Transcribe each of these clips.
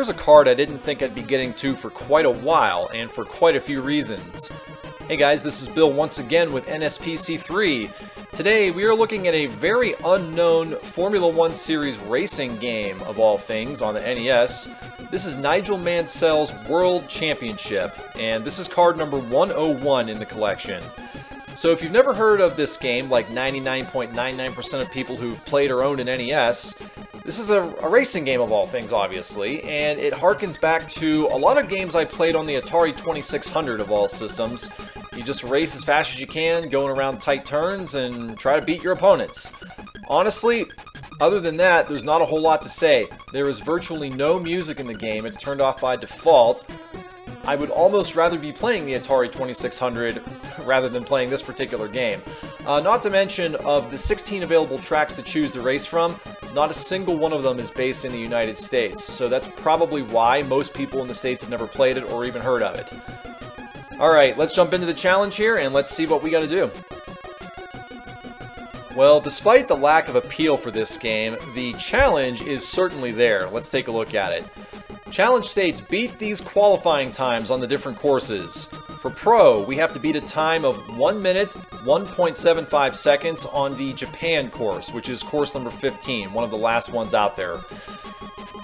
here's a card I didn't think I'd be getting to for quite a while, and for quite a few reasons. Hey guys, this is Bill once again with NSPC3. Today we are looking at a very unknown Formula 1 Series racing game, of all things, on the NES. This is Nigel Mansell's World Championship, and this is card number 101 in the collection. So if you've never heard of this game, like 99.99% of people who've played or owned an NES, this is a racing game of all things, obviously, and it harkens back to a lot of games I played on the Atari 2600 of all systems. You just race as fast as you can, going around tight turns, and try to beat your opponents. Honestly, other than that, there's not a whole lot to say. There is virtually no music in the game. It's turned off by default. I would almost rather be playing the Atari 2600 rather than playing this particular game. Not to mention, of the 16 available tracks to choose to race from, not a single one of them is based in the United States, so that's probably why most people in the States have never played it or even heard of it. Alright, let's jump into the challenge here and let's see what we gotta do. Well, despite the lack of appeal for this game, the challenge is certainly there. Let's take a look at it. Challenge states, beat these qualifying times on the different courses. For Pro, we have to beat a time of 1 minute, 1.75 seconds on the Japan course, which is course number 15, one of the last ones out there.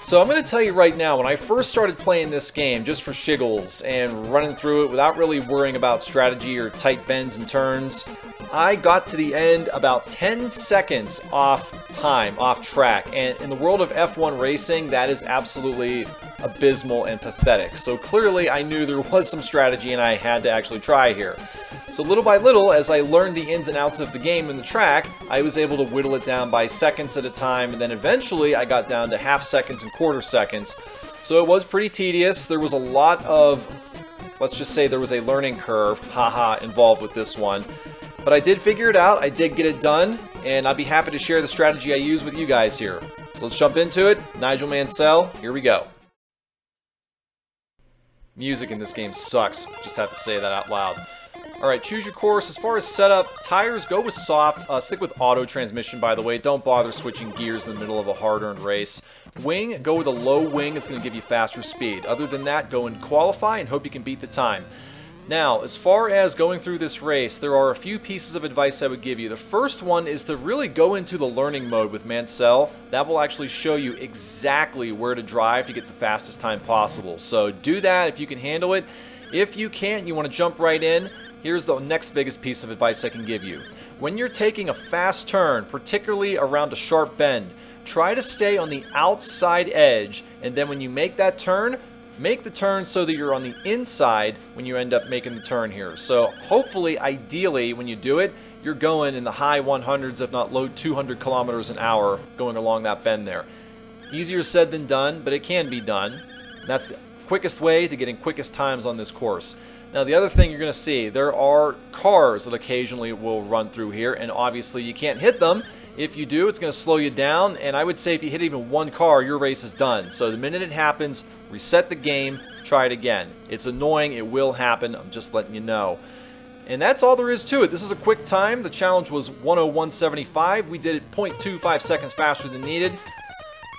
So I'm going to tell you right now, when I first started playing this game, just for shiggles, and running through it without really worrying about strategy or tight bends and turns, I got to the end about 10 seconds off time, off track, and in the world of F1 racing, that is absolutely abysmal and pathetic. So clearly I knew there was some strategy and I had to actually try here. So little by little, as I learned the ins and outs of the game and the track, I was able to whittle it down by seconds at a time, and then eventually I got down to half seconds and quarter seconds. So it was pretty tedious. There was a lot of, let's just say there was a learning curve, haha, involved with this one. But I did figure it out, I did get it done, and I'd be happy to share the strategy I use with you guys here. So let's jump into it. Nigel Mansell, here we go. Music in this game sucks, just have to say that out loud. Alright, choose your course. As far as setup, tires, go with soft. Stick with auto transmission, by the way. Don't bother switching gears in the middle of a hard-earned race. Wing, go with a low wing. It's going to give you faster speed. Other than that, go and qualify and hope you can beat the time. Now, as far as going through this race, there are a few pieces of advice I would give you. The first one is to really go into the learning mode with Mansell. That will actually show you exactly where to drive to get the fastest time possible. So do that if you can handle it. If you can't, you want to jump right in, here's the next biggest piece of advice I can give you. When you're taking a fast turn, particularly around a sharp bend, try to stay on the outside edge, and then when you make that turn, make the turn so that you're on the inside when you end up making the turn here. So hopefully, ideally, when you do it, you're going in the high 100s, if not low 200 kilometers an hour going along that bend there. Easier said than done, but it can be done. That's the quickest way to getting quickest times on this course. Now the other thing you're going to see, there are cars that occasionally will run through here, and obviously you can't hit them. If you do, it's going to slow you down, and I would say if you hit even one car, your race is done. So the minute it happens, reset the game, try it again. It's annoying, it will happen, I'm just letting you know. And that's all there is to it. This is a quick time. The challenge was 101.75. We did it 0.25 seconds faster than needed.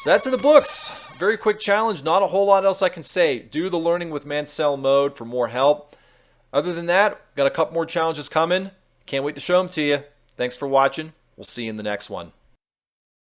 So that's in the books. Very quick challenge, not a whole lot else I can say. Do the learning with Mansell mode for more help. Other than that, got a couple more challenges coming. Can't wait to show them to you. Thanks for watching. We'll see you in the next one.